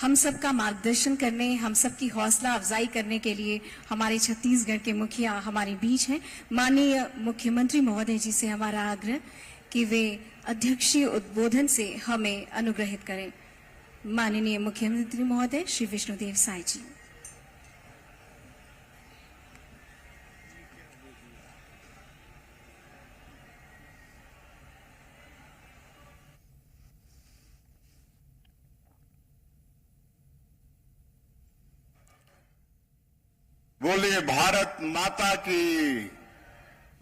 हम सबका मार्गदर्शन करने, हम सबकी हौसला अफजाई करने के लिए हमारे छत्तीसगढ़ के मुखिया हमारे बीच हैं। माननीय मुख्यमंत्री महोदय जी से हमारा आग्रह कि वे अध्यक्षीय उद्बोधन से हमें अनुग्रहित करें। माननीय मुख्यमंत्री महोदय श्री विष्णुदेव साय जी। बोलिए भारत माता की,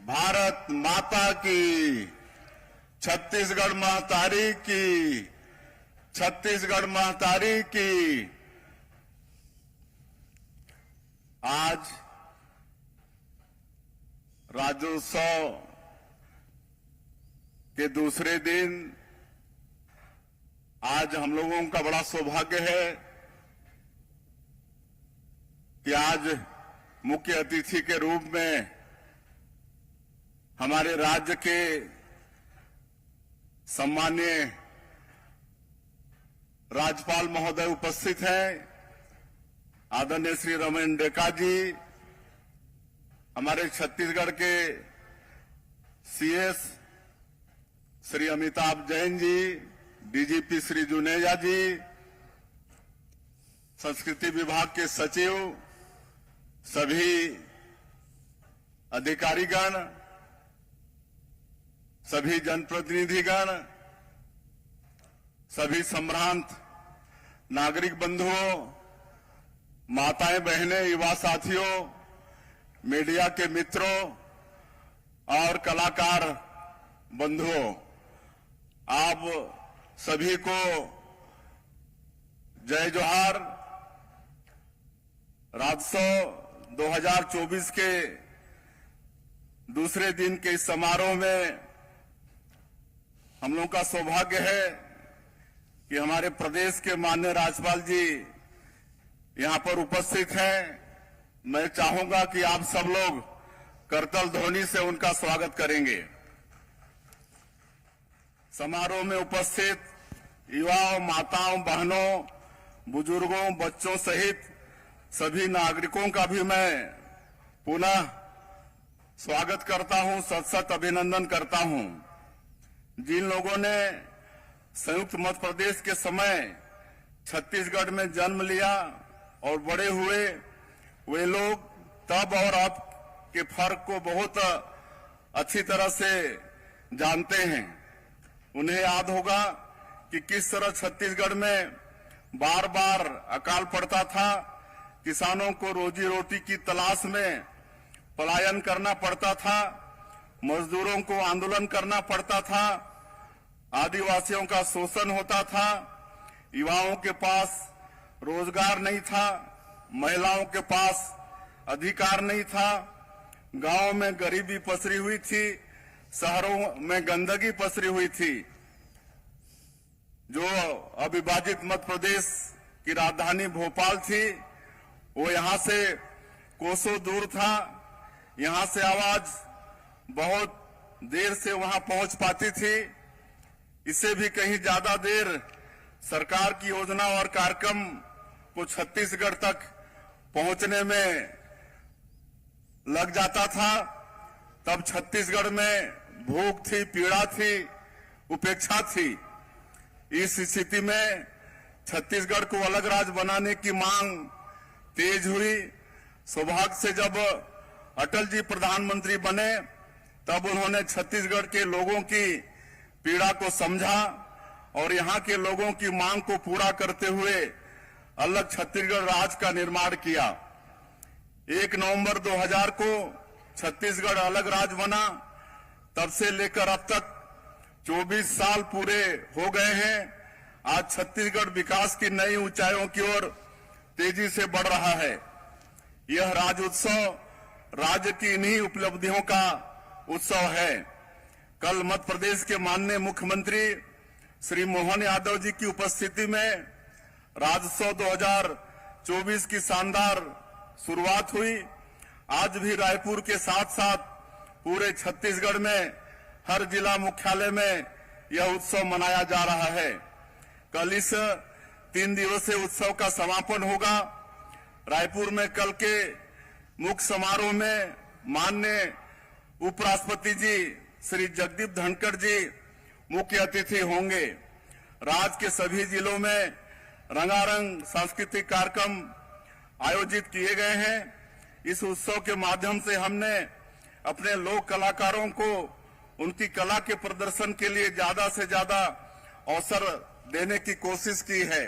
भारत माता की, छत्तीसगढ़ महतारी की, छत्तीसगढ़ महतारी की। आज राज्योत्सव के दूसरे दिन आज हम लोगों का बड़ा सौभाग्य है कि आज मुख्य अतिथि के रूप में हमारे राज्य के सम्माननीय राज्यपाल महोदय उपस्थित हैं। आदरणीय श्री रमन डेका जी, हमारे छत्तीसगढ़ के सीएस श्री अमिताभ जैन जी, डीजीपी श्री जुनेजा जी, संस्कृति विभाग के सचिव, सभी अधिकारीगण, सभी जनप्रतिनिधिगण, सभी सम्भ्रांत नागरिक बंधुओं, माताएं बहनें, युवा साथियों, मीडिया के मित्रों और कलाकार बंधुओं, आप सभी को जय जोहार। राज्योत्सव 2024 के दूसरे दिन के इस समारोह में हम लोगों का सौभाग्य है कि हमारे प्रदेश के माननीय राज्यपाल जी यहां पर उपस्थित हैं। मैं चाहूंगा कि आप सब लोग करतल ध्वनि से उनका स्वागत करेंगे। समारोह में उपस्थित युवाओं, माताओं, बहनों, बुजुर्गों, बच्चों सहित सभी नागरिकों का भी मैं पुनः स्वागत करता हूं, सत अभिनंदन करता हूं। जिन लोगों ने संयुक्त मध्य प्रदेश के समय छत्तीसगढ़ में जन्म लिया और बड़े हुए, वे लोग तब और अब के फर्क को बहुत अच्छी तरह से जानते हैं। उन्हें याद होगा कि किस तरह छत्तीसगढ़ में बार बार अकाल पड़ता था, किसानों को रोजी रोटी की तलाश में पलायन करना पड़ता था, मजदूरों को आंदोलन करना पड़ता था, आदिवासियों का शोषण होता था, युवाओं के पास रोजगार नहीं था, महिलाओं के पास अधिकार नहीं था, गांवों में गरीबी पसरी हुई थी, शहरों में गंदगी पसरी हुई थी। जो अविभाजित मध्य प्रदेश की राजधानी भोपाल थी, वो यहां से कोसों दूर था। यहां से आवाज बहुत देर से वहां पहुंच पाती थी। इससे भी कहीं ज्यादा देर सरकार की योजना और कार्यक्रम को छत्तीसगढ़ तक पहुंचने में लग जाता था। तब छत्तीसगढ़ में भूख थी, पीड़ा थी, उपेक्षा थी। इस स्थिति में छत्तीसगढ़ को अलग राज्य बनाने की मांग तेज हुई। सौभाग्य से जब अटल जी प्रधानमंत्री बने, तब उन्होंने छत्तीसगढ़ के लोगों की पीड़ा को समझा और यहां के लोगों की मांग को पूरा करते हुए अलग छत्तीसगढ़ राज्य का निर्माण किया। 1 नवंबर 2000 को छत्तीसगढ़ अलग राज्य बना। तब से लेकर अब तक 24 साल पूरे हो गए हैं। आज छत्तीसगढ़ विकास की नई ऊंचाइयों की ओर तेजी से बढ़ रहा है। यह राज्योत्सव राज्य की इन्हीं उपलब्धियों का उत्सव है। कल मध्य प्रदेश के माननीय मुख्यमंत्री श्री मोहन यादव जी की उपस्थिति में राज्योत्सव 2024 की शानदार शुरुआत हुई। आज भी रायपुर के साथ साथ पूरे छत्तीसगढ़ में हर जिला मुख्यालय में यह उत्सव मनाया जा रहा है। कल इस 3 दिवसीय उत्सव का समापन होगा। रायपुर में कल के मुख्य समारोह में माननीय उपराष्ट्रपति जी श्री जगदीप धनखड़ जी मुख्य अतिथि होंगे। राज्य के सभी जिलों में रंगारंग सांस्कृतिक कार्यक्रम आयोजित किए गए हैं। इस उत्सव के माध्यम से हमने अपने लोक कलाकारों को उनकी कला के प्रदर्शन के लिए ज्यादा से ज्यादा अवसर देने की कोशिश की है।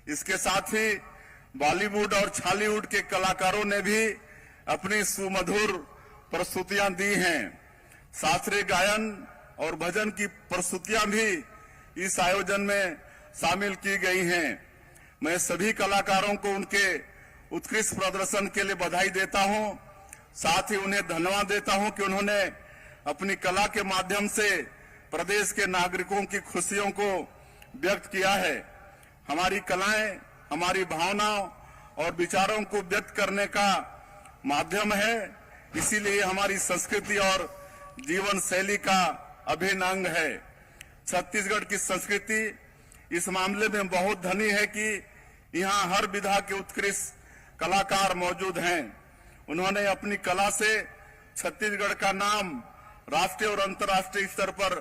इसके साथ ही बॉलीवुड और छॉलीवुड के कलाकारों ने भी अपनी सुमधुर प्रस्तुतियां दी हैं। शास्त्रीय गायन और भजन की प्रस्तुतियां भी इस आयोजन में शामिल की गई हैं। मैं सभी कलाकारों को उनके उत्कृष्ट प्रदर्शन के लिए बधाई देता हूं। साथ ही उन्हें धन्यवाद देता हूं कि उन्होंने अपनी कला के माध्यम से प्रदेश के नागरिकों की खुशियों को व्यक्त किया है। हमारी कलाएं हमारी भावनाओं और विचारों को व्यक्त करने का माध्यम है, इसीलिए हमारी संस्कृति और जीवन शैली का अभिन्न अंग है। छत्तीसगढ़ की संस्कृति इस मामले में बहुत धनी है कि यहाँ हर विधा के उत्कृष्ट कलाकार मौजूद हैं। उन्होंने अपनी कला से छत्तीसगढ़ का नाम राष्ट्रीय और अंतर्राष्ट्रीय स्तर पर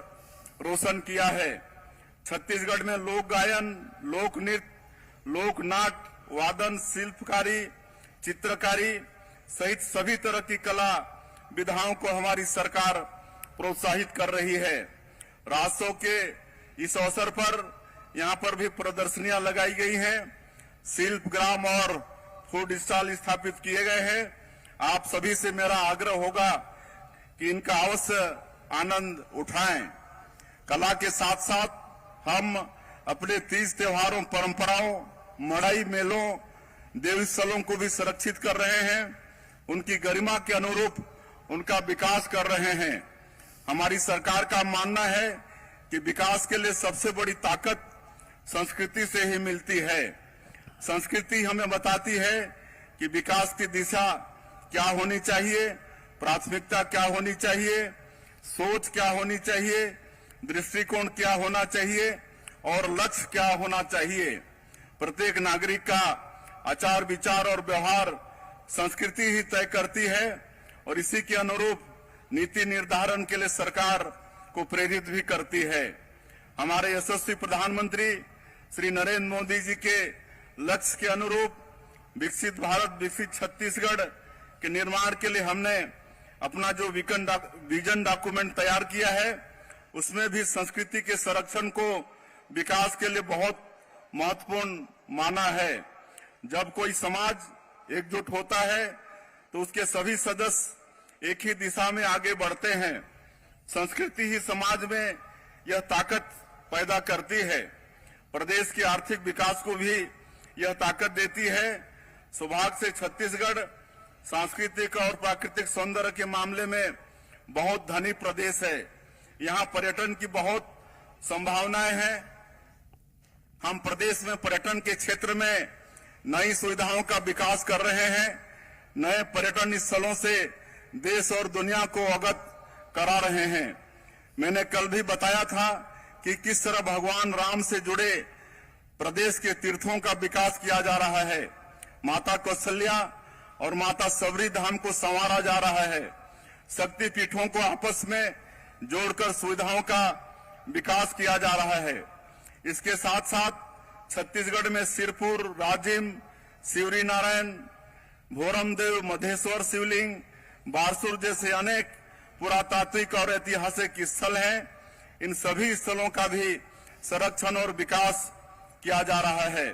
रोशन किया है। छत्तीसगढ़ में लोक गायन, लोक नृत्य, लोक नाट्य, वादन, शिल्पकारी, चित्रकारी सहित सभी तरह की कला विधाओं को हमारी सरकार प्रोत्साहित कर रही है। राजोत्सव के इस अवसर पर यहाँ पर भी प्रदर्शनियां लगाई गई हैं। शिल्प ग्राम और फूड स्टॉल स्थापित किए गए हैं। आप सभी से मेरा आग्रह होगा कि इनका अवश्य आनंद उठाएं। कला के साथ साथ हम अपने तीज त्योहारों, परंपराओं, मड़ाई मेलों, देवी स्थलों को भी संरक्षित कर रहे हैं। उनकी गरिमा के अनुरूप उनका विकास कर रहे हैं। हमारी सरकार का मानना है कि विकास के लिए सबसे बड़ी ताकत संस्कृति से ही मिलती है। संस्कृति हमें बताती है कि विकास की दिशा क्या होनी चाहिए, प्राथमिकता क्या होनी चाहिए, सोच क्या होनी चाहिए, दृष्टिकोण क्या होना चाहिए और लक्ष्य क्या होना चाहिए। प्रत्येक नागरिक का आचार विचार और व्यवहार संस्कृति ही तय करती है और इसी के अनुरूप नीति निर्धारण के लिए सरकार को प्रेरित भी करती है। हमारे यशस्वी प्रधानमंत्री श्री नरेंद्र मोदी जी के लक्ष्य के अनुरूप विकसित भारत, विकसित छत्तीसगढ़ के निर्माण के लिए हमने अपना जो विजन डॉक्यूमेंट तैयार किया है, उसमें भी संस्कृति के संरक्षण को विकास के लिए बहुत महत्वपूर्ण माना है। जब कोई समाज एकजुट होता है तो उसके सभी सदस्य एक ही दिशा में आगे बढ़ते हैं। संस्कृति ही समाज में यह ताकत पैदा करती है। प्रदेश के आर्थिक विकास को भी यह ताकत देती है। सौभाग्य से छत्तीसगढ़ सांस्कृतिक और प्राकृतिक सौंदर्य के मामले में बहुत धनी प्रदेश है। यहाँ पर्यटन की बहुत संभावनाएं हैं। हम प्रदेश में पर्यटन के क्षेत्र में नई सुविधाओं का विकास कर रहे हैं। नए पर्यटन स्थलों से देश और दुनिया को अवगत करा रहे हैं। मैंने कल भी बताया था कि किस तरह भगवान राम से जुड़े प्रदेश के तीर्थों का विकास किया जा रहा है। माता कौशल्या और माता सबरी धाम को संवारा जा रहा है। शक्ति पीठों को आपस में जोड़कर सुविधाओं का विकास किया जा रहा है। इसके साथ साथ छत्तीसगढ़ में सिरपुर, राजिम, शिवरी नारायण, भोरमदेव, मधेश्वर शिवलिंग, बारसूर जैसे अनेक पुरातात्विक और ऐतिहासिक स्थल हैं। इन सभी स्थलों का भी संरक्षण और विकास किया जा रहा है।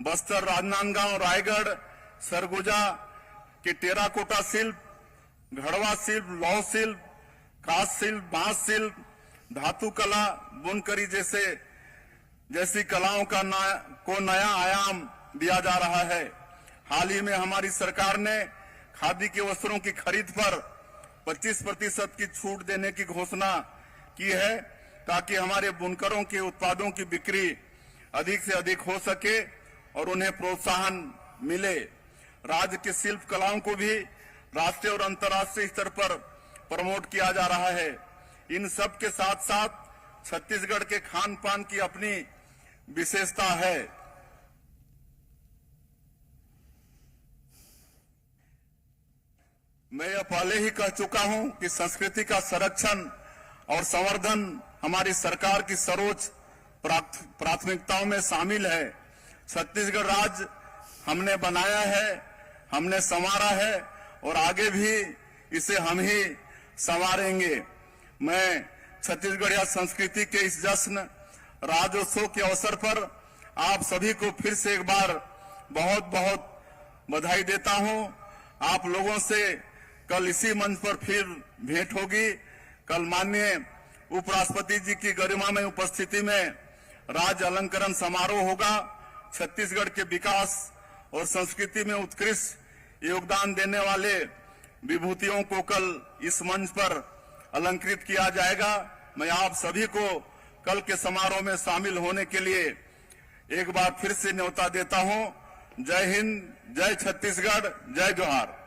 बस्तर, राजनांदगांव, रायगढ़, सरगुजा के टेराकोटा शिल्प, घड़वा शिल्प, लौह शिल्प, कांस्य शिल्प, बांस शिल्प, धातु कला, बुनकरी जैसी कलाओं को नया आयाम दिया जा रहा है। हाल ही में हमारी सरकार ने खादी के वस्त्रों की खरीद पर 25% की छूट देने की घोषणा की है, ताकि हमारे बुनकरों के उत्पादों की बिक्री अधिक से अधिक हो सके और उन्हें प्रोत्साहन मिले। राज्य की शिल्प कलाओं को भी राष्ट्रीय और अंतर्राष्ट्रीय स्तर पर प्रमोट किया जा रहा है। इन सब के साथ साथ छत्तीसगढ़ के खान पान की अपनी विशेषता है। मैं यह पहले ही कह चुका हूं कि संस्कृति का संरक्षण और संवर्धन हमारी सरकार की सर्वोच्च प्राथमिकताओं में शामिल है। छत्तीसगढ़ राज्य हमने बनाया है, हमने संवारा है और आगे भी इसे हम ही संवारेंगे। मैं छत्तीसगढ़िया संस्कृति के इस जश्न राज्योत्सव के अवसर पर आप सभी को फिर से एक बार बहुत बहुत बधाई देता हूं। आप लोगों से कल इसी मंच पर फिर भेंट होगी। कल माननीय उपराष्ट्रपति जी की गरिमामय उपस्थिति में राज्य अलंकरण समारोह होगा। छत्तीसगढ़ के विकास और संस्कृति में उत्कृष्ट योगदान देने वाले विभूतियों को कल इस मंच पर अलंकृत किया जाएगा। मैं आप सभी को कल के समारोह में शामिल होने के लिए एक बार फिर से न्योता देता हूं। जय हिंद, जय छत्तीसगढ़, जय जोहार।